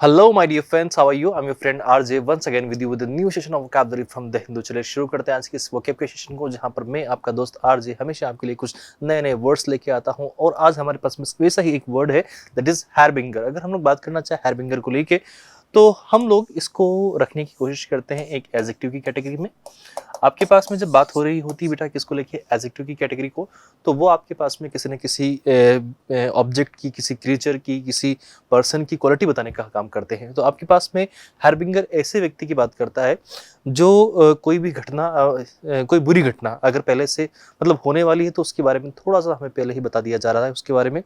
Hello, my dear friends. How are you? I'm your friend RJ once again with you with a new session of vocabulary from the Hindu. चलिए शुरू करते हैं आज के इस vocab के session को, जहां पर मैं आपका दोस्त RJ हमेशा आपके लिए कुछ नए नए वर्ड्स लेके आता हूं। और आज हमारे पास में वैसा ही एक वर्ड है, दैट इज हैरबिंगर। अगर हम लोग बात करना चाहे हैरबिंगर को लेके, तो हम लोग इसको रखने की कोशिश करते हैं एक एडजेक्टिव की कैटेगरी में। आपके पास में जब बात हो रही होती है बेटा किसको लेके, एडजेक्टिव की कैटेगरी को, तो वो आपके पास में किसी न किसी ऑब्जेक्ट की, किसी क्रिएचर की, किसी पर्सन की क्वालिटी बताने का काम करते हैं। तो आपके पास में हैरबिंगर ऐसे व्यक्ति की बात करता है जो कोई भी घटना, कोई बुरी घटना अगर पहले से मतलब होने वाली है, तो उसके बारे में थोड़ा सा हमें पहले ही बता दिया जा रहा है उसके बारे में।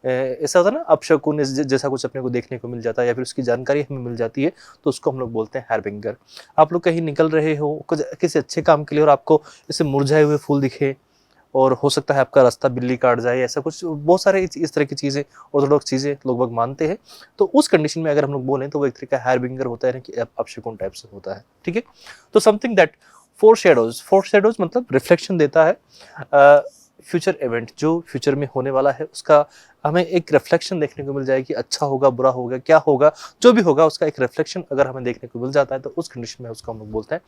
ऐसा होता है ना, अपशकुन जैसा कुछ अपने को देखने को मिल जाता है या फिर उसकी जानकारी हमें मिल जाती है, तो उसको हम लोग बोलते हैं हैरबिंगर। आप लोग कहीं निकल रहे हो कुछ किसी अच्छे काम के लिए, और आपको ऐसे मुरझाए हुए फूल दिखे, और हो सकता है आपका रास्ता बिल्ली काट जाए, ऐसा कुछ बहुत सारे इस तरह की चीज़ें, ऑर्थोडॉक्स चीज़ें लोग मानते हैं। तो उस कंडीशन में अगर हम लोग बोलें तो वो एक तरीका हैरबिंगर होता है, कि अपशकुन टाइप से होता है। ठीक है, तो समथिंग दैट फोर शेडोज मतलब रिफ्लेक्शन देता है फ्यूचर इवेंट, जो फ्यूचर में होने वाला है उसका हमें एक रिफ्लेक्शन देखने को मिल जाए कि अच्छा होगा, बुरा होगा, क्या होगा, जो भी होगा उसका एक रिफ्लेक्शन अगर हमें देखने को मिल जाता है, तो उस कंडीशन में उसको हम लोग बोलते हैं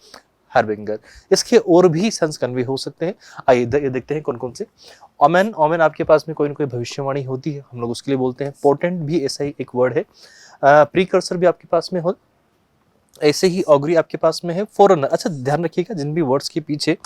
हैरबिंगर। इसके और भी सेंस कन्वे हो सकते हैं। आइए ये देखते हैं कौन कौन से। ओमेन, ओमेन आपके पास में कोई ना कोई भविष्यवाणी होती है, हम लोग उसके लिए बोलते हैं। पोर्टेंट भी ऐसा ही एक वर्ड है। प्रीकर्सर भी आपके पास में हो, ऐसे ही ऑगरी आपके पास में है। फॉरनर, अच्छा ध्यान रखिएगा जिन भी वर्ड्स के पीछे,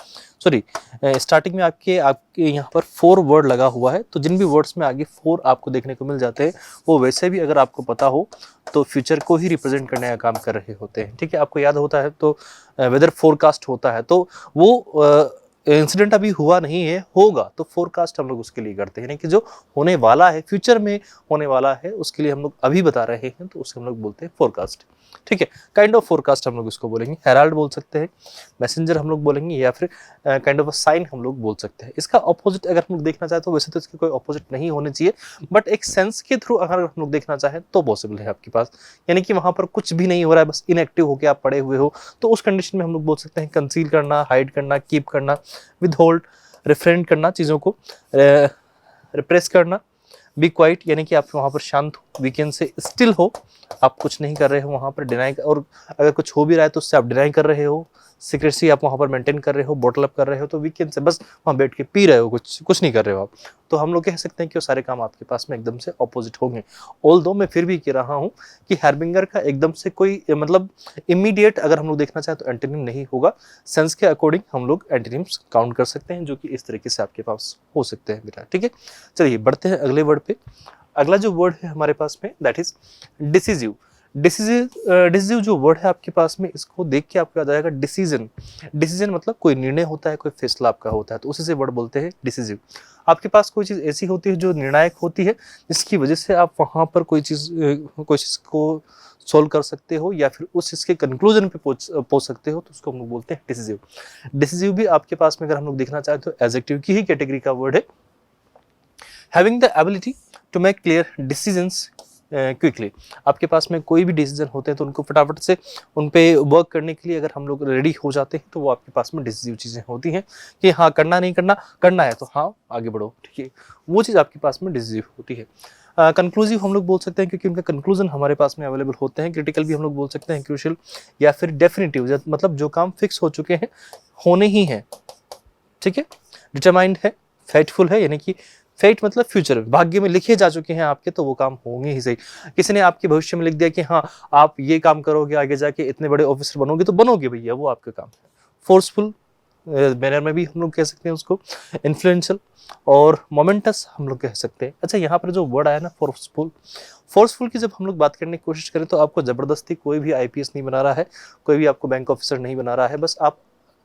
सॉरी स्टार्टिंग में आपके यहाँ पर फोर वर्ड लगा हुआ है, तो जिन भी वर्ड्स में आगे फोर आपको देखने को मिल जाते हैं, वो वैसे भी अगर आपको पता हो तो फ्यूचर को ही रिप्रेजेंट करने का काम कर रहे होते हैं। ठीक है, आपको याद होता है तो वेदर फोरकास्ट होता है, तो वो इंसिडेंट अभी हुआ नहीं है, होगा, तो फोरकास्ट हम लोग उसके लिए करते हैं, यानी कि जो होने वाला है, फ्यूचर में होने वाला है, उसके लिए हम लोग अभी बता रहे हैं, तो उससे हम लोग बोलते हैं फोरकास्ट। ठीक है, काइंड ऑफ फोरकास्ट हम लोग इसको बोलेंगे। हेराल्ड बोल सकते हैं, मैसेंजर हम लोग बोलेंगे, या फिर काइंड ऑफ अ साइन हम लोग बोल सकते हैं। इसका ऑपोजिट अगर हम लोग देखना चाहें तो वैसे तो इसके कोई ऑपोजिट नहीं होने चाहिए, बट एक सेंस के थ्रू अगर हम लोग देखना चाहें तो पॉसिबल है आपके पास, यानी कि वहां पर कुछ भी नहीं हो रहा है, बस इनएक्टिव होकर आप पड़े हुए हो, तो उस कंडीशन में हम लोग बोल सकते हैं कंसील करना, हाइड करना, कीप करना, विदहोल्ड, रिफ्रेन करना, चीज़ों को रिप्रेस करना। बी क्वाइट, यानी कि आप वहाँ पर शांत हो। वीकेंड से स्टिल हो, आप कुछ नहीं कर रहे हो वहाँ पर, डिनाई, और अगर कुछ हो भी रहा है तो उससे आप डिनाई कर रहे हो। सीक्रेसी आप वहाँ पर मेंटेन कर रहे हो, बॉटल अप कर रहे हो। तो वीकेंड से बस वहाँ बैठ के पी रहे हो, कुछ नहीं कर रहे हो आप, तो हम लोग कह सकते हैं कि वो सारे काम आपके पास में एकदम से ऑपोजिट होंगे। ऑल्दो मैं फिर भी कह रहा हूँ कि हैरबिंगर का एकदम से कोई मतलब इमीडिएट अगर हम लोग देखना चाहें तो एंटोनिम नहीं होगा। सेंस के अकॉर्डिंग हम लोग एंटोनिम्स काउंट कर सकते हैं, जो कि इस तरीके से आपके पास हो सकते हैं बेटा। ठीक है, चलिए बढ़ते हैं अगले वर्ड पे। अगला जो वर्ड है हमारे पास में दैट इज डिसीजिव। डिसीजिव जो वर्ड है आपके पास में, इसको देख के आपको याद आएगा डिसीजन। डिसीजन मतलब कोई निर्णय होता है, कोई फैसला आपका होता है, तो उसी से वर्ड बोलते हैं डिसीजिव। आपके पास कोई चीज़ ऐसी होती है जो निर्णायक होती है, जिसकी वजह से आप वहाँ पर कोई चीज़ को सॉल्व कर सकते हो, या फिर उस इसके कंक्लूजन पे पहुंच सकते हो, तो उसको हम लोग बोलते हैं डिसीजिव। डिसीजिव भी आपके पास में अगर हम लोग देखना चाहें तो एडजेक्टिव की ही कैटेगरी का वर्ड है। Having the ability to make clear decisions quickly, आपके पास में कोई भी डिसीजन होते हैं तो उनको फटाफट से उन पे वर्क करने के लिए अगर हम लोग रेडी हो जाते हैं, तो वो आपके पास में डिसीजिव चीज़ें होती हैं कि हाँ करना नहीं करना, करना है तो हाँ आगे बढ़ो। ठीक है, वो चीज़ आपके पास में डिसीजिव होती है। कंक्लूसिव हम लोग बोल सकते हैं क्योंकि उनका कंक्लूजन हमारे पास में अवेलेबल होते हैं। क्रिटिकल भी हम लोग बोल सकते हैं, क्रूशियल, या फिर डेफिनेटिव, मतलब जो काम फिक्स हो चुके हैं, होने ही हैं। ठीक है, डिटरमाइंड है, फेटफुल है, यानी कि फेट मतलब फ्यूचर, भाग्य में लिखे जा चुके हैं आपके, तो वो काम होंगे ही सही। किसी ने आपके भविष्य में लिख दिया कि हाँ आप ये काम करोगे, आगे जाके इतने बड़े ऑफिसर बनोगे, तो बनोगे भैया, वो आपका काम है। फोर्सफुल मैनर में भी हम लोग कह सकते हैं उसको, इन्फ्लुएंशियल और मोमेंटस हम लोग कह सकते हैं। अच्छा, यहाँ पर जो वर्ड आया ना फोर्सफुल, फोर्सफुल की जब हम लोग बात करने की कोशिश करें, तो आपको जबरदस्ती कोई भी आईपीएस नहीं बना रहा है, कोई भी आपको बैंक ऑफिसर नहीं बना रहा है, बस आप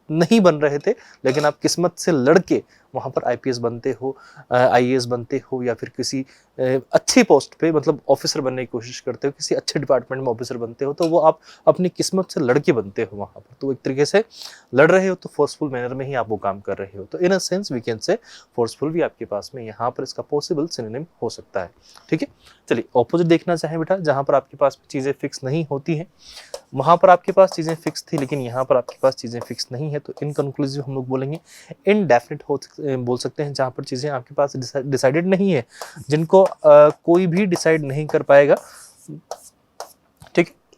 नहीं बन रहे थे, लेकिन आप किस्मत से लड़के वहाँ पर आईपीएस बनते हो, आईएएस बनते हो, या फिर किसी अच्छी पोस्ट पे मतलब ऑफिसर बनने की कोशिश करते हो, किसी अच्छे डिपार्टमेंट में ऑफिसर बनते हो, तो वो आप अपनी किस्मत से लड़के बनते हो वहाँ पर, तो एक तरीके से लड़ रहे हो, तो फोर्सफुल मैनर में ही आप वो काम कर रहे हो। तो in a sense we can say forceful भी आपके पास में यहाँ पर इसका पॉसिबल सिनोनिम हो सकता है। ठीक है, चलिए ऑपोजिट देखना चाहें बेटा, जहाँ पर आपके पास चीज़ें फिक्स नहीं होती हैं, वहाँ पर आपके पास चीज़ें फिक्स थी, लेकिन यहाँ पर आपके पास चीज़ें फिक्स नहीं है, तो इनकंक्लूसिव हम लोग बोलेंगे। इनडेफिनिट बोल सकते हैं, जहाँ पर चीज़ें आपके पास डिसाइडेड नहीं है, जिनको कोई भी डिसाइड नहीं कर पाएगा,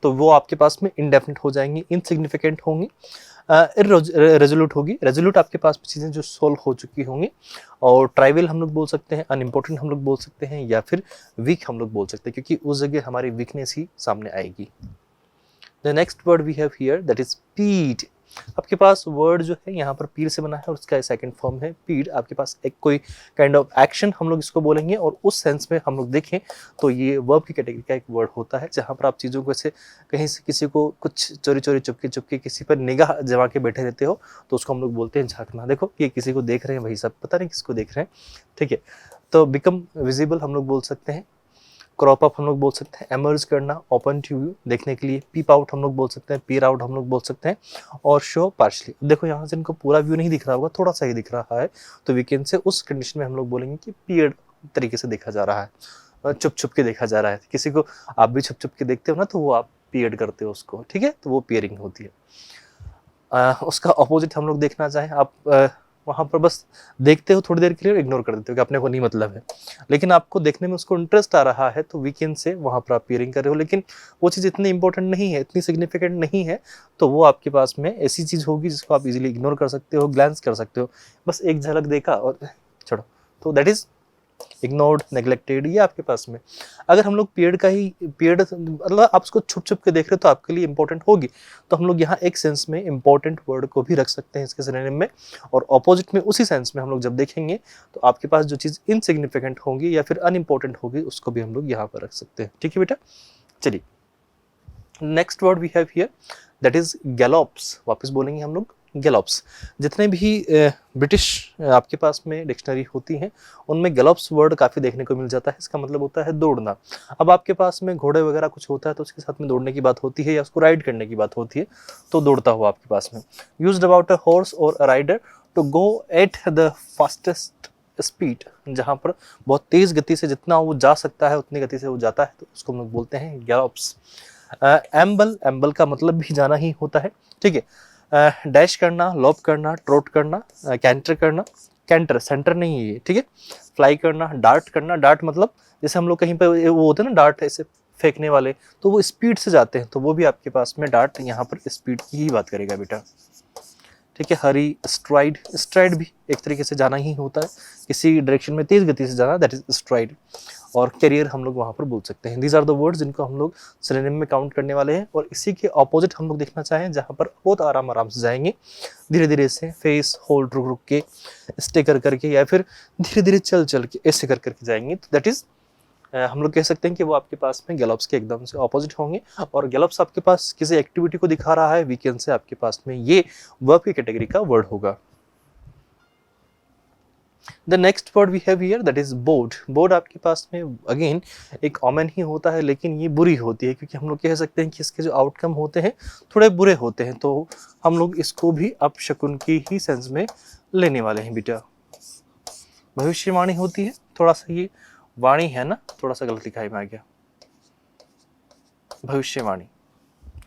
तो वो आपके पास में इंडेफिनिट हो जाएंगी, इनसिग्निफिकेंट होंगी, रेजोल्यूट होगी। रेजोल्यूट आपके पास में चीज़ें जो सोल्व हो चुकी होंगी, और ट्राइवल हम लोग बोल सकते हैं, अनइम्पोर्टेंट हम लोग बोल सकते हैं, या फिर वीक हम लोग बोल सकते हैं, क्योंकि उस जगह हमारी वीकनेस ही सामने आएगी। The next word we have here that is speed. आपके पास वर्ड जो है यहाँ पर पीड से बना है और उसका सेकंड फॉर्म है पीड। आपके पास एक कोई काइंड ऑफ एक्शन हम लोग इसको बोलेंगे, और उस सेंस में हम लोग देखें तो ये वर्ब की कैटेगरी का एक वर्ड होता है, जहाँ पर आप चीज़ों को ऐसे कहीं से किसी को कुछ चोरी चोरी चुपके चुपके किसी पर निगाह जमा के बैठे रहते हो, तो उसको हम लोग बोलते हैं झांकना। देखो ये किसी को देख रहे हैं भाई साहब, पता नहीं किसको देख रहे हैं, ठीक है। तो बिकम विजिबल हम लोग बोल सकते हैं, क्रॉप अप हम लोग बोल सकते हैं, एमर्ज करना, ओपन टू व्यू देखने के लिए, पीप आउट हम लोग बोल सकते हैं, पीर आउट हम लोग बोल सकते हैं, और शो पार्शली। देखो यहाँ से इनको पूरा व्यू नहीं दिख रहा होगा, थोड़ा सा ही दिख रहा है, तो वीकेंड से उस कंडीशन में हम लोग बोलेंगे कि पीयर्ड तरीके से देखा जा रहा है, छुप छुप के देखा जा रा है। किसी को आप भी छुप छुप के देखते हो ना, तो वो आप पीयर्ड करते हो उसको, ठीक है, तो वो पियरिंग होती है। उसका अपोजिट हम लोग देखना चाहें, आप वहाँ पर बस देखते हो थोड़ी देर के लिए, इग्नोर कर देते हो कि अपने को नहीं मतलब है, लेकिन आपको देखने में उसको इंटरेस्ट आ रहा है, तो वीकेंड से वहाँ पर आप पियरिंग कर रहे हो, लेकिन वो चीज़ इतनी इंपॉर्टेंट नहीं है, इतनी सिग्निफिकेंट नहीं है, तो वो आपके पास में ऐसी चीज़ होगी जिसको आप इजीली इग्नोर कर सकते हो, ग्लैंस कर सकते हो, बस एक झलक देखा और छोड़ो, तो दैट इज इग्नोर्ड, नेग्लेक्टेड, ये आपके पास में। अगर हम लोग पीरियड का ही पीरियड मतलब आप उसको छुप छुप के देख रहे हो तो आपके लिए इंपॉर्टेंट होगी, तो हम लोग यहाँ एक सेंस में इंपॉर्टेंट वर्ड को भी रख सकते हैं इसके सिनोनिम में, और ऑपोजिट में उसी सेंस में हम लोग जब देखेंगे तो आपके पास जो चीज़ इनसिग्निफिकेंट होगी या फिर अनइम्पोर्टेंट होगी उसको भी हम लोग यहाँ पर रख सकते हैं, ठीक है बेटा। चलिए next word we have here that is gallops. वापस बोलेंगे हम लोग गैलोप्स। जितने भी ब्रिटिश आपके पास में डिक्शनरी होती हैं उनमें गैलोप्स वर्ड काफ़ी देखने को मिल जाता है। इसका मतलब होता है दौड़ना। अब आपके पास में घोड़े वगैरह कुछ होता है तो उसके साथ में दौड़ने की बात होती है या उसको राइड करने की बात होती है, तो दौड़ता हुआ आपके पास में। यूज्ड अबाउट अ हॉर्स और a rider to go at the fastest speed, जहाँ पर बहुत तेज़ गति से जितना वो जा सकता है उतनी गति से वो जाता है, तो उसको हम लोग बोलते हैं गैलोप्स। एम्बल, एम्बल का मतलब भी जाना ही होता है, ठीक है। डैश करना, लॉप करना, ट्रोट करना, कैंटर करना, कैंटर सेंटर नहीं है ये, ठीक है। फ्लाई करना, डार्ट करना, डार्ट मतलब जैसे हम लोग कहीं पे वो होते हैं ना डार्ट ऐसे फेंकने वाले, तो वो स्पीड से जाते हैं, तो वो भी आपके पास में डार्ट यहाँ पर स्पीड की ही बात करेगा बेटा, ठीक है। हरी, स्ट्राइड, स्ट्राइड भी एक तरीके से जाना ही होता है, किसी डायरेक्शन में तेज गति से जाना, दैट इज स्ट्राइड। और करियर हम लोग वहाँ पर बोल सकते हैं। दीज आर द वर्ड्स जिनको हम लोग सिनोनिम में काउंट करने वाले हैं। और इसी के ऑपोजिट हम लोग देखना चाहें जहाँ पर बहुत आराम आराम से जाएंगे, धीरे धीरे से, फेस होल्ड रुक रुक के, स्टे कर करके, या फिर धीरे धीरे चल चल के ऐसे कर करके जाएंगे, तो दैट इज हम लोग कह सकते हैं कि वो आपके पास में गैलोप्स के एकदम से ऑपोजिट होंगे। और गैलोप्स आपके पास किसी एक्टिविटी को दिखा रहा है, वीकेंड से आपके पास में ये वर्ब की कैटेगरी का वर्ड होगा। The next word we have here that is bored. Bored आपके पास में अगेन एक ओमेन ही होता है, लेकिन ये बुरी होती है, क्योंकि हम लोग कह सकते हैं कि इसके जो आउटकम होते हैं थोड़े बुरे होते हैं, तो हम लोग इसको भी अपशकुन की ही सेंस में लेने वाले हैं बेटा। भविष्यवाणी होती है, थोड़ा सा ये वाणी है ना, थोड़ा सा गलत लिखाई में आ गया, भविष्यवाणी,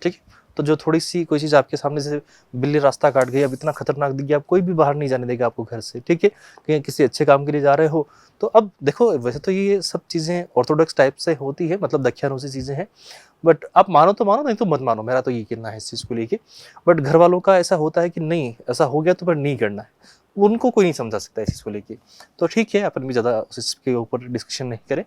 ठीक है। तो जो थोड़ी सी कोई चीज़ आपके सामने से बिल्ली रास्ता काट गई, अब इतना खतरनाक दिख गया, आप कोई भी बाहर नहीं जाने देगा आपको घर से, ठीक है। कहीं किसी अच्छे काम के लिए जा रहे हो, तो अब देखो वैसे तो ये सब चीज़ें ऑर्थोडॉक्स टाइप से होती है, मतलब दख्यानोसी चीज़ें हैं, बट आप मानो तो मानो, नहीं तो मत मानो, मेरा तो ये कहना है इस चीज़ को लेके। बट घर वालों का ऐसा होता है कि नहीं ऐसा हो गया तो फिर नहीं करना है, उनको कोई नहीं समझा सकता इस चीज़ को लेके, तो ठीक है अपन भी ज़्यादा इसके ऊपर डिस्कशन नहीं करें।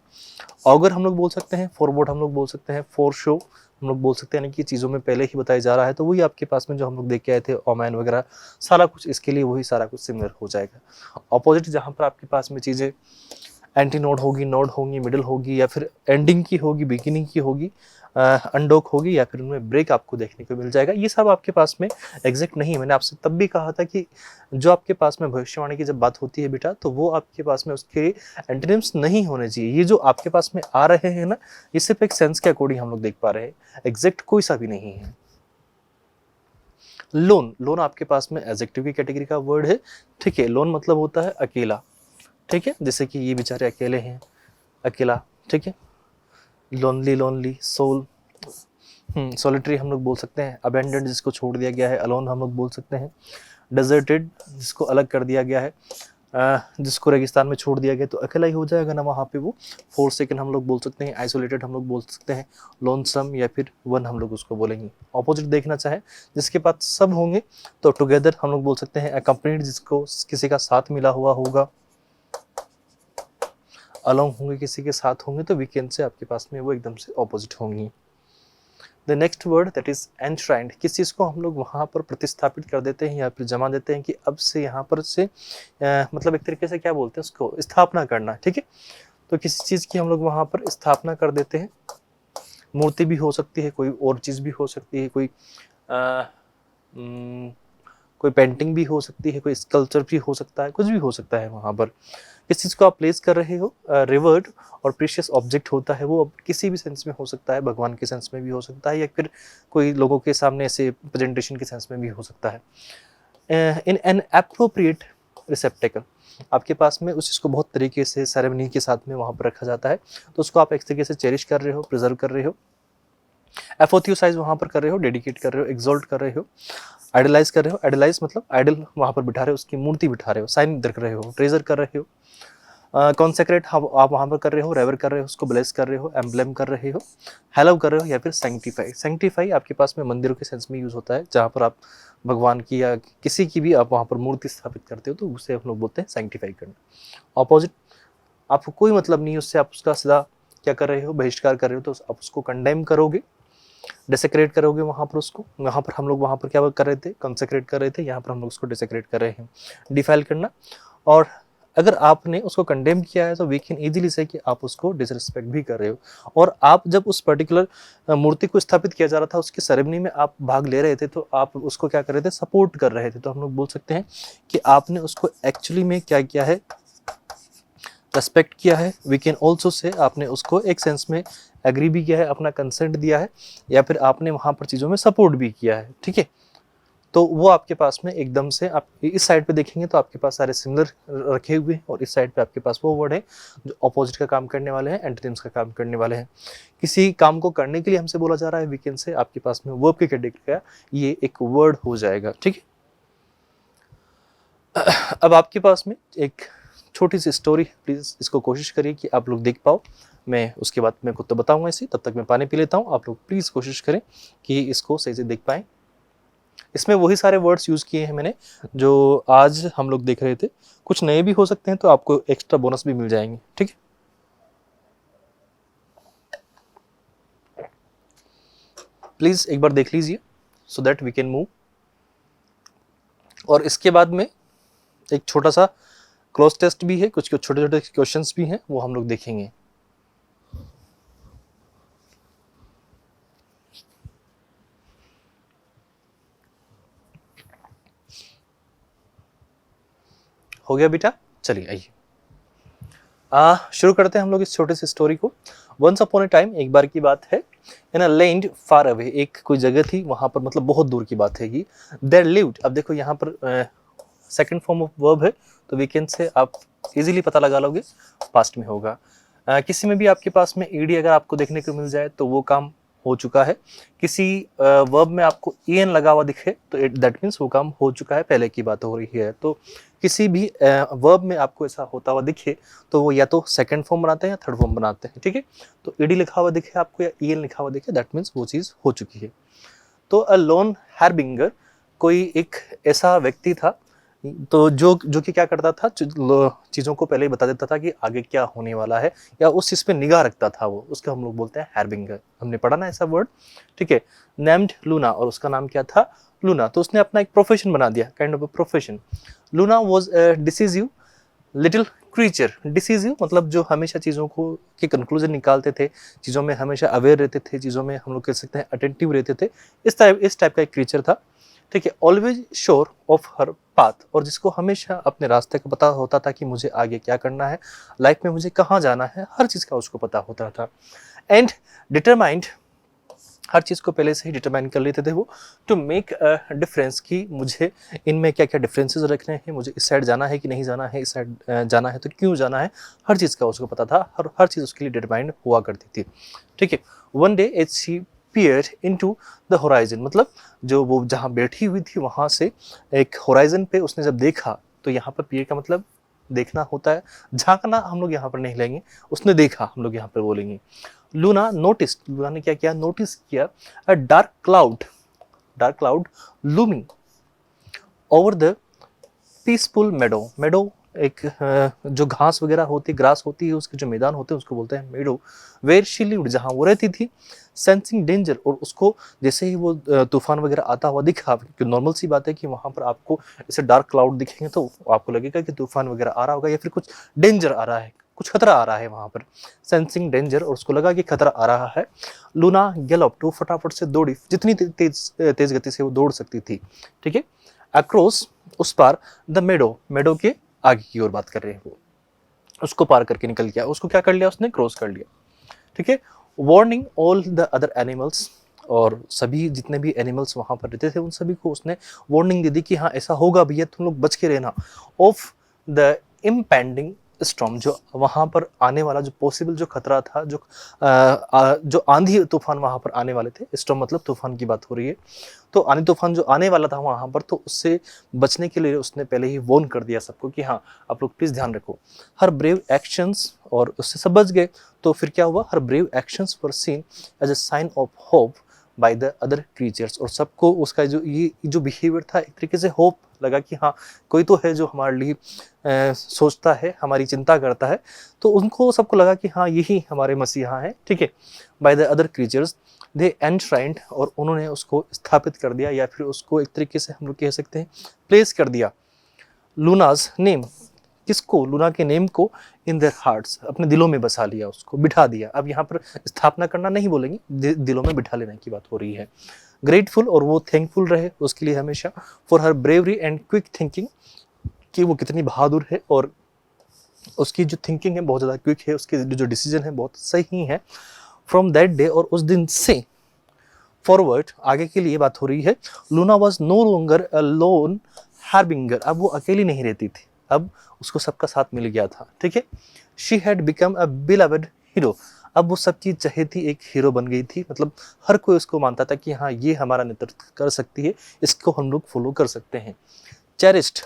ऑगर हम लोग बोल सकते हैं, फॉरवर्ड हम लोग बोल सकते हैं, फॉर शो हम लोग बोल सकते हैं, यानी कि चीज़ों में पहले ही बताया जा रहा है, तो वही आपके पास में जो हम लोग देख के आए थे ओमैन वगैरह, सारा कुछ इसके लिए वही सारा कुछ सिमिलर हो जाएगा। अपोजिट जहाँ पर आपके पास में चीज़ें एंटी नोड होगी, नोड होंगी, मिडिल होगी, या फिर एंडिंग की होगी, बिगिनिंग की होगी, अनडोक होगी, या फिर उनमें ब्रेक आपको देखने को मिल जाएगा। ये सब आपके पास में एग्जैक्ट नहीं है। मैंने आपसे तब भी कहा था कि जो आपके पास में भविष्यवाणी की जब बात होती है बेटा, तो वो आपके पास में उसके एंटोनिम्स नहीं होने चाहिए। ये जो आपके पास में आ रहे हैं ना, ये सिर्फ एक सेंस के अकॉर्डिंग हम लोग देख पा रहे हैं, एग्जैक्ट कोई सा भी नहीं है। लोन, लोन आपके पास में एडजेक्टिव की कैटेगरी का वर्ड है, ठीक है। लोन मतलब होता है अकेला, ठीक है, जैसे कि ये बेचारे अकेले हैं, अकेला, ठीक है। लोनली, लोनली, सोल, सॉलिटरी हम लोग बोल सकते हैं। अबेंडेंड जिसको छोड़ दिया गया है, अलोन हम लोग बोल सकते हैं। डेजर्टेड जिसको अलग कर दिया गया है। जिसको रेगिस्तान में छोड़ दिया गया तो अकेला ही हो जाएगा ना वहाँ पे वो। फोर सेकंड हम लोग बोल सकते हैं, आइसोलेटेड हम लोग बोल सकते हैं, लोनसम या फिर वन हम लोग उसको बोलेंगे। ऑपोजिट देखना चाहे जिसके पास सब होंगे तो टुगेदर हम लोग बोल सकते हैं, अकम्पनीड जिसको किसी का साथ मिला हुआ होगा, अलोंग होंगे किसी के साथ होंगे तो वीकेंड से आपके पास में वो एकदम से ऑपोजिट होंगी। The next word that is enshrined, किस चीज़ को हम लोग वहाँ पर प्रतिस्थापित कर देते हैं या फिर जमा देते हैं कि अब से यहाँ पर से मतलब एक तरीके से क्या बोलते हैं उसको, स्थापना करना, ठीक है। तो किसी चीज़ की हम लोग वहाँ पर स्थापना कर देते हैं। मूर्ति भी हो सकती है, कोई और चीज़ भी हो सकती है, कोई पेंटिंग भी हो सकती है, कोई स्कल्पचर भी हो सकता है, कुछ भी हो सकता है वहाँ पर। किस चीज़ को आप प्लेस कर रहे हो, रिवर्ड और प्रीशियस ऑब्जेक्ट होता है वो, अब किसी भी सेंस में हो सकता है, भगवान के सेंस में भी हो सकता है या फिर कोई लोगों के सामने ऐसे प्रेजेंटेशन के सेंस में भी हो सकता है। इन एन एप्रोप्रिएट रिसेप्टेकल, आपके पास में उस चीज़ को बहुत तरीके से सेरेमनी के साथ में वहाँ पर रखा जाता है, तो उसको आप एक तरीके से चेरिश कर रहे हो, प्रिजर्व कर रहे हो, एफोथियोसाइज वहाँ पर कर रहे हो, डेडिकेट कर रहे हो, एक्सॉल्ट कर रहे हो, आइडलाइज कर रहे हो। आइडलाइज मतलब आइडल वहाँ पर बिठा रहे हो, उसकी मूर्ति बिठा रहे हो, साइन रख रहे हो, ट्रेजर कर रहे हो। कॉन्सेक्रेट आप वहाँ पर कर रहे हो, रेवर कर रहे हो, उसको ब्लेस कर रहे हो, एम्ब्लेम कर रहे हो, हेलो कर रहे हो या फिर सैंक्टिफाई। सैंक्टिफाई आपके पास में मंदिरों के सेंस में यूज़ होता है, जहाँ पर आप भगवान की या किसी की भी आप वहाँ पर मूर्ति स्थापित करते हो तो उसे हम लोग बोलते हैं सैंक्टिफाई करना। ऑपोजिट, आपको कोई मतलब नहीं उससे, आप उसका सीधा क्या कर रहे हो, बहिष्कार कर रहे हो, तो आप उसको कंडेम करोगे, डिसेक्रेट करोगे वहाँ पर उसको। वहाँ पर हम लोग वहाँ पर क्या कर रहे थे, कंसेक्रेट कर रहे थे, यहाँ पर हम लोग उसको डिसेक्रेट कर रहे हैं, डिफाइल करना। और अगर आपने उसको कंडेम किया है तो वी कैन इजीली से कि आप उसको डिसरिस्पेक्ट भी कर रहे हो। और आप जब उस पर्टिकुलर मूर्ति को स्थापित किया जा रहा था, उसकी सेरेमनी में आप भाग ले रहे थे, तो आप उसको क्या कर रहे थे, सपोर्ट कर रहे थे। तो हम लोग बोल सकते हैं कि आपने उसको एक्चुअली में क्या किया है, रेस्पेक्ट किया है। वी कैन ऑल्सो से आपने उसको एक सेंस में एग्री भी किया है, अपना कंसेंट दिया है, या फिर आपने वहाँ पर चीज़ों में सपोर्ट भी किया है, ठीक है। तो वो आपके पास में एकदम से, आप इस साइड पे देखेंगे तो आपके पास सारे सिमिलर रखे हुए हैं, और इस साइड पे आपके पास वो वर्ड है जो अपोजिट का काम करने वाले हैं, एंटोनिम्स का काम करने वाले हैं। किसी काम को करने के लिए हमसे बोला जा रहा है वीकेंड से, आपके पास में वर्ब के कैटेगरी का ये एक वर्ड हो जाएगा, ठीक है। अब आपके पास में एक छोटी सी स्टोरी है, प्लीज़ इसको कोशिश करिए कि आप लोग देख पाओ। मैं उसके बाद मैं खुद तो बताऊंगा इसी, तब तक मैं पानी पी लेता हूँ। आप लोग प्लीज़ कोशिश करें कि इसको सही से देख पाएँ। इसमें वही सारे वर्ड्स यूज़ किए हैं मैंने जो आज हम लोग देख रहे थे। कुछ नए भी हो सकते हैं तो आपको एक्स्ट्रा बोनस भी मिल जाएंगे, ठीक है। प्लीज़ एक बार देख लीजिए so that we can move. और इसके बाद में एक छोटा सा क्लोज टेस्ट भी है, कुछ छोटे छोटे क्वेश्चंस भी हैं, वो हम लोग देखेंगे। हो गया बेटा, चलिए आइए शुरू करते हैं हम लोग इस छोटे से स्टोरी को। वंस अपॉन ए टाइम, एक बार की बात है, इन अ लैंड फार अवे, एक कोई जगह थी वहाँ पर, मतलब बहुत दूर की बात है ये। देयर लिव्ड, अब देखो यहाँ पर सेकंड फॉर्म ऑफ वर्ब है तो वीकेंड से आप इजीली पता लगा लोगे पास्ट में होगा। किसी में भी आपके पास में ईडी अगर आपको देखने को मिल जाए तो वो काम हो चुका है। किसी वर्ब में आपको en लगा हुआ दिखे तो दैट मीन्स वो काम हो चुका है, पहले की बात हो रही है। तो किसी भी वर्ब में आपको ऐसा होता हुआ दिखे तो वो या तो सेकंड फॉर्म बनाते हैं या थर्ड फॉर्म बनाते हैं, ठीक है। तो ईडी लिखा हुआ दिखे आपको या en लिखा हुआ दिखे, दैट मीन्स वो चीज़ हो चुकी है। तो अ लोन हार्बिंगर, कोई एक ऐसा व्यक्ति था तो जो कि क्या करता था, चीज़ों को पहले ही बता देता था कि आगे क्या होने वाला है, या उस चीज़ पे निगाह रखता था वो, उसको हम लोग बोलते हैं हार्बिंगर। हमने पढ़ा ना ऐसा वर्ड, ठीक है। नेम्ड लूना, और उसका नाम क्या था, लूना। तो उसने अपना एक प्रोफेशन बना दिया, kind of a profession. Luna was a decisive little creature. Decisive मतलब जो हमेशा चीज़ों को के कंक्लूजन निकालते थे, चीज़ों में हमेशा अवेयर रहते थे, चीज़ों में हम लोग कह सकते हैं अटेंटिव रहते थे, इस टाइप का एक क्रीचर था, ठीक है। Always sure of her path, और जिसको हमेशा अपने रास्ते का पता होता था कि मुझे आगे क्या करना है, लाइफ में मुझे कहाँ जाना है, हर चीज़ का उसको पता होता था। एंड डिटरमाइंड, हर चीज़ को पहले से ही डिटरमाइन कर लेते थे वो, टू मेक अ डिफरेंस, कि मुझे इनमें क्या क्या डिफरेंसेस रखने हैं, मुझे इस साइड जाना है कि नहीं जाना है, इस साइड जाना है तो क्यों जाना है, हर चीज़ का उसको पता था, हर चीज़ उसके लिए डिटरमाइंड हुआ करती थी, ठीक है। One day as she peered into the horizon, मतलब जो वो जहाँ बैठी हुई थी वहाँ से एक होराइजन पे उसने जब देखा, तो यहाँ पर peer का मतलब देखना होता है, झांकना हम लोग यहाँ पर नहीं लेंगे, उसने देखा हम लोग यहाँ पर बोलेंगे। लूना नोटिस्ड, लूना ने क्या किया, नोटिस किया a dark cloud looming over the peaceful meadow. Meadow एक जो घास वगैरह होती, ग्रास होती है, उसके जो मैदान होते हैं उसको बोलते हैं मेडो। वेयर शी लिव्ड, जहाँ वो रहती थी। सेंसिंग डेंजर, और उसको जैसे ही वो तूफान वगैरह आता हुआ दिखा, क्योंकि नॉर्मल सी बात है कि वहाँ पर आपको ऐसे डार्क क्लाउड दिखेंगे तो आपको लगेगा कि तूफान वगैरह आ रहा होगा या फिर कुछ डेंजर आ रहा है, कुछ खतरा आ रहा है वहाँ पर। सेंसिंग डेंजर, और उसको लगा कि खतरा आ रहा है। लूना गैलोप टू, फटाफट से दौड़ी, जितनी तेज गति से वो दौड़ सकती थी, ठीक है। अक्रॉस, उस पार, द मेडो, मेडो के आगे की ओर बात कर रहे हैं वो, उसको पार करके निकल गया, उसको क्या कर लिया, उसने क्रॉस कर लिया, ठीक है। Warning all the other animals, और सभी जितने भी एनिमल्स वहां पर रहते थे उन सभी को उसने वार्निंग दे दी कि हाँ ऐसा होगा भैया, तुम लोग बच के रहना। ऑफ द इम्पेंडिंग स्टॉर्म, जो वहां पर आने वाला जो पॉसिबल जो खतरा था, जो आंधी तूफान वहां पर आने वाले थे, स्टॉर्म मतलब तूफान की बात हो रही है, तो आंधी तूफान जो आने वाला था वहां पर, तो उससे बचने के लिए उसने पहले ही वार्न कर दिया सबको कि हाँ आप लोग प्लीज ध्यान रखो। हर ब्रेव एक्शंस, और उससे सब बच गए। तो फिर क्या हुआ, her brave actions were seen as a sign of hope by the other creatures, और सबको उसका ये जो बिहेवियर था एक तरीके से होप लगा कि हाँ कोई तो है जो हमारे लिए सोचता है, हमारी चिंता करता है। तो उनको सबको लगा कि हाँ यही हमारे मसीहा हैं, ठीक है। Bye the other creatures they enshrined, और उन्होंने उसको स्थापित कर दिया, या फिर उसको एक तरीके से हम लोग कह सकते हैं प्लेस कर दिया, लूनाज नेम, किसको, लूना के नेम को, इन देयर हार्ट्स, अपने दिलों में बसा लिया, उसको बिठा दिया। अब यहाँ पर स्थापना करना नहीं बोलेंगे, दिलों में बिठा लेने की बात हो रही है। ग्रेटफुल, और वो थैंकफुल रहे उसके लिए हमेशा, for her bravery and quick thinking, कि वो कितनी बहादुर है और उसकी जो थिंकिंग है बहुत ज़्यादा क्विक है, उसके जो डिसीजन है बहुत सही है। फ्रॉम दैट डे, और उस दिन से फॉरवर्ड, आगे के लिए बात हो रही है, Luna was no longer a lone harbinger, अब वो अकेली नहीं रहती थी, अब उसको सबका साथ मिल गया था, ठीक है। She had become a beloved hero, अब वो सबकी चहेती एक हीरो बन गई थी, मतलब हर कोई उसको मानता था कि हाँ ये हमारा नेतृत्व कर सकती है, इसको हम लोग फॉलो कर सकते हैं। चेरिस्ड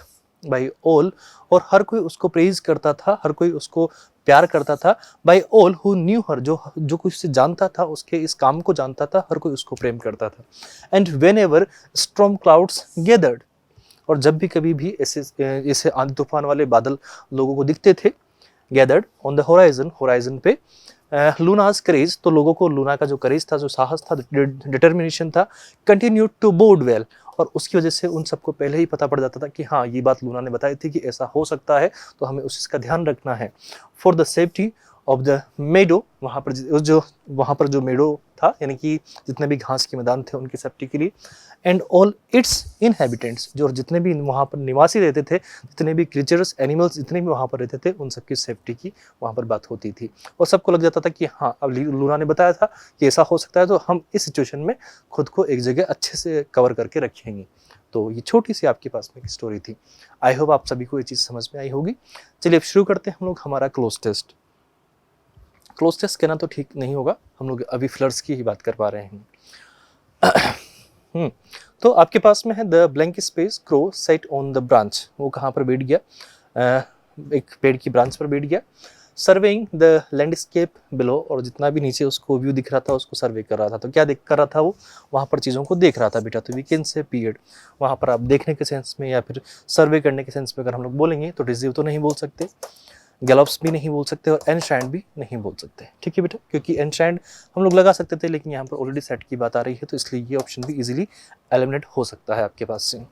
बाई ऑल, और हर कोई उसको प्रेज करता था, हर कोई उसको प्यार करता था। बाई ऑल हु न्यू हर, जो कोई उससे जानता था, उसके इस काम को जानता था, हर कोई उसको प्रेम करता था। And when ever storm clouds gathered, और जब भी कभी भी ऐसे आंधी तूफान वाले बादल लोगों को दिखते थे, gathered on the horizon, horizon पे, लूनाज करेज, तो लोगों को लूना का जो करेज था, जो साहस था, डिटर्मिनेशन था, कंटिन्यू टू बोर्ड वेल, और उसकी वजह से उन सबको पहले ही पता पड़ जाता था कि हाँ ये बात लूना ने बताई थी कि ऐसा हो सकता है, तो हमें उस चीज़ का ध्यान रखना है। For the safety of the मेडो, वहाँ पर जो मेडो था, यानी कि जितने भी घास के मैदान थे उनकी सेफ्टी के लिए। एंड ऑल इट्स इनहेबिटेंट्स, जो जितने भी वहाँ पर निवासी रहते थे, जितने भी क्रीचर्स एनिमल्स जितने भी वहाँ पर रहते थे, उन सबकी सेफ्टी की वहाँ पर बात होती थी। और सबको लग जाता था कि हाँ अब लूना ने बताया था कि ऐसा हो सकता है, तो हम इस सिचुएशन में खुद को एक जगह अच्छे से कवर करके रखेंगे। तो ये छोटी सी आपके पास में एक स्टोरी थी। आई होप आप सभी को ये चीज़ समझ में आई होगी। चलिए अब शुरू करते हैं हम लोग हमारा क्लोज टेस्ट। क्लोज टेस्ट कहना तो ठीक नहीं होगा, हम लोग अभी फ्लड्स की ही बात कर पा रहे हैं। तो आपके पास में है the blank space crow set on the branch, वो कहाँ पर बैठ गया, एक पेड़ की ब्रांच पर बैठ गया। सर्वेइंग द लैंडस्केप बिलो, और जितना भी नीचे उसको व्यू दिख रहा था उसको सर्वे कर रहा था। तो क्या देख कर रहा था वो, वहाँ पर चीज़ों को देख रहा था बेटा। तो वी कैन से पीरियड, वहाँ पर आप देखने के सेंस में या फिर सर्वे करने के सेंस में अगर हम लोग बोलेंगे तो रिसीव तो नहीं बोल सकते, गैलप्स भी नहीं बोल सकते, और एनश्राइंड भी नहीं बोल सकते, ठीक है बेटा, क्योंकि एनश्राइंड हम लोग लगा सकते थे, लेकिन यहाँ पर ऑलरेडी सेट की बात आ रही है, तो इसलिए ये ऑप्शन भी इजीली एलिमिनेट हो सकता है आपके पास से।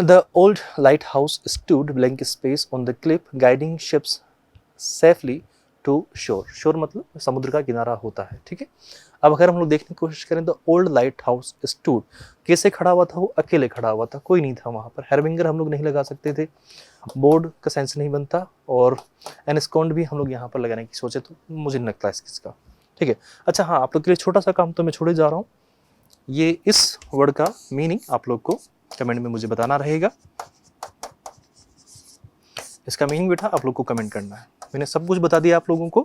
The old lighthouse stood blank space on the cliff, guiding ships safely to shore. Shore मतलब समुद्र का किनारा होता है, ठीक है। अब अगर हम लोग देखने की कोशिश करें तो ओल्ड लाइट हाउस स्टूड, कैसे खड़ा हुआ था वो, अकेले खड़ा हुआ था, कोई नहीं था वहाँ पर। हैरबिंगर हम लोग नहीं लगा सकते थे, बोर्ड का सेंस नहीं बनता, और एनस्कॉन्ड भी हम लोग यहाँ पर लगाने की सोचे तो मुझे नहीं लगता इस किसका, ठीक है। अच्छा हाँ, आप लोग के लिए छोटा सा काम तो मैं छोड़े जा रहा हूँ, ये इस वर्ड का मीनिंग आप लोग को कमेंट में मुझे बताना रहेगा। इसका मीनिंग बेटा आप लोग को कमेंट करना है, मैंने सब कुछ बता दिया आप लोगों को,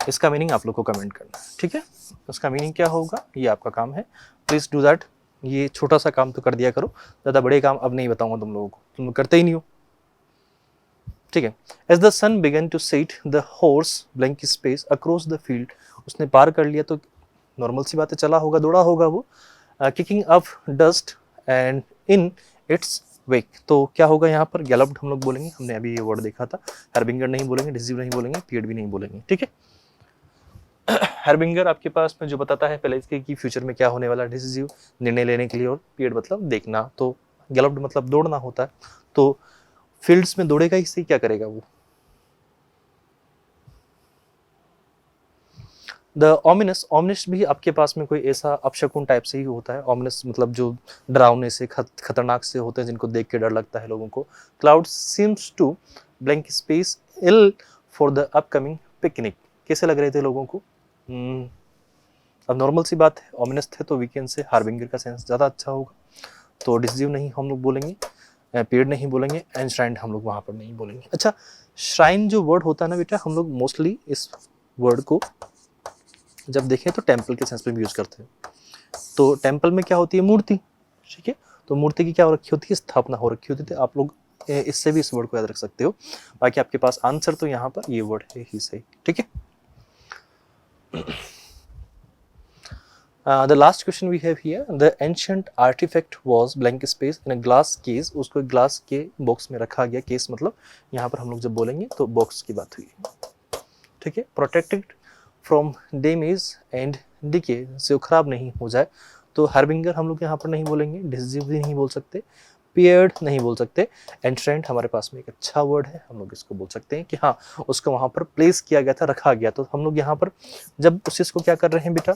इसका मीनिंग आप लोग को कमेंट करना है, ठीक है। उसका मीनिंग क्या होगा ये आपका काम है, प्लीज डू दैट ये छोटा सा काम तो कर दिया करो, ज़्यादा बड़े काम अब नहीं बताऊंगा तुम लोगों को, तुम लोग करते ही नहीं हो, ठीक है। As the sun began to set the horse blank space across the field, उसने पार कर लिया तो नॉर्मल सी बात है, चला होगा, दौड़ा होगा वो, kicking up dust and in its wake, तो क्या होगा यहाँ पर, गैलप्ड हम लोग बोलेंगे, हमने अभी ये वर्ड देखा था। हार्बिंगर नहीं बोलेंगे, डिसीव नहीं बोलेंगे, पीरियड भी नहीं बोलेंगे, ठीक है। हार्बिंगर आपके पास में जो बताता है पहले इसके कि फ्यूचर में क्या होने वाला है, डिसीजिव निर्णय लेने के लिए, और पीरियड मतलब देखना, तो गैलप्ड मतलब दौड़ना होता है, तो फील्ड्स में दौड़ेगा, इससे क्या करेगा वो। द ऑमिनस, ऑमिनस भी आपके पास में कोई ऐसा अपशकुन टाइप से ही होता है, ऑमिनस मतलब जो डरावने से खतरनाक से होते हैं, जिनको देख के डर लगता है लोगों को। Cloud seems to blank space ill for the upcoming picnic, कैसे लग रहे थे लोगों को। अब नॉर्मल सी बात है, ऑमिनस थे तो वीकेंड से हार्बिंगर का सेंस ज़्यादा अच्छा होगा, तो डिसीव नहीं हम लोग बोलेंगे, पीरियड नहीं बोलेंगे, एनश्राइंड हम लोग वहाँ पर नहीं बोलेंगे। अच्छा, श्राइन जो वर्ड होता है ना बेटा, हम लोग मोस्टली इस वर्ड को जब देखें तो टेम्पल के सेंस में भी यूज करते हैं, तो टेम्पल में क्या होती है, मूर्ति, ठीक है, तो मूर्ति की क्या हो रखी होती है, स्थापना हो रखी होती है, आप लोग इससे भी इस वर्ड को याद रख सकते हो। बाकी आपके पास आंसर तो यहाँ पर ये वर्ड है ही सही, ठीक है। The last question we have here, the ancient artifact was blank space in a glass case, उसको ग्लास के बॉक्स में रखा गया, केस मतलब यहाँ पर हम लोग जब बोलेंगे तो बॉक्स की बात हुई, ठीक है। Protected from damage and decay, से खराब नहीं हो जाए, तो हार्बिंगर हम लोग यहाँ पर नहीं बोलेंगे, डिसीव भी नहीं बोल सकते, पीरियड नहीं बोल सकते, एंट्रेंट हमारे पास में एक अच्छा वर्ड है, हम लोग इसको बोल सकते हैं कि हाँ उसको वहाँ पर प्लेस किया गया था, रखा गया, तो हम लोग यहाँ पर जब उस चीज़ को क्या कर रहे हैं बेटा,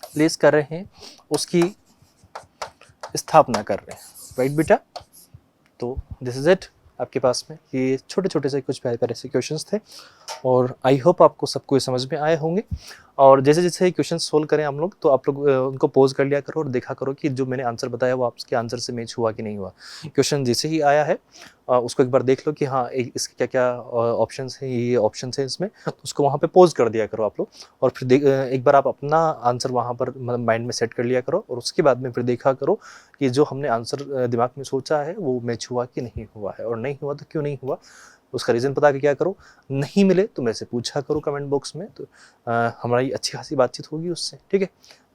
प्लेस कर रहे हैं, उसकी स्थापना कर रहे हैं, राइट बेटा। तो दिस इज इट, आपके पास में ये छोटे छोटे से कुछ प्यारे प्यारे से क्वेश्चंस थे, और आई होप आपको सबको समझ में आए होंगे। और जैसे जैसे ये क्वेश्चन सोल्व करें हम लोग, तो आप लोग उनको पोज कर लिया करो और देखा करो कि जो मैंने आंसर बताया वो आपके आंसर से मैच हुआ कि नहीं हुआ। क्वेश्चन जैसे ही आया है उसको एक बार देख लो कि हाँ इसके क्या क्या ऑप्शंस हैं, ये ऑप्शन है इसमें, तो उसको वहाँ पे पोज कर दिया करो आप लोग, और फिर एक बार आप अपना आंसर वहाँ पर मतलब माइंड में सेट कर लिया करो, और उसके बाद में फिर देखा करो कि जो हमने आंसर दिमाग में सोचा है वो मैच हुआ कि नहीं हुआ है, और नहीं हुआ तो क्यों नहीं हुआ, उसका रीज़न पता के क्या करो, नहीं मिले तो मेरे से पूछा करो कमेंट बॉक्स में, तो हमारी अच्छी खासी बातचीत होगी उससे, ठीक है।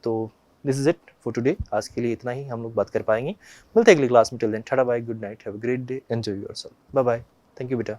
तो this is it for today, आज के लिए इतना ही हम लोग बात कर पाएंगे, मिलते हैं अगली क्लास में, till then tata bye, good night, have a great day, enjoy yourself, bye bye, thank you बेटा।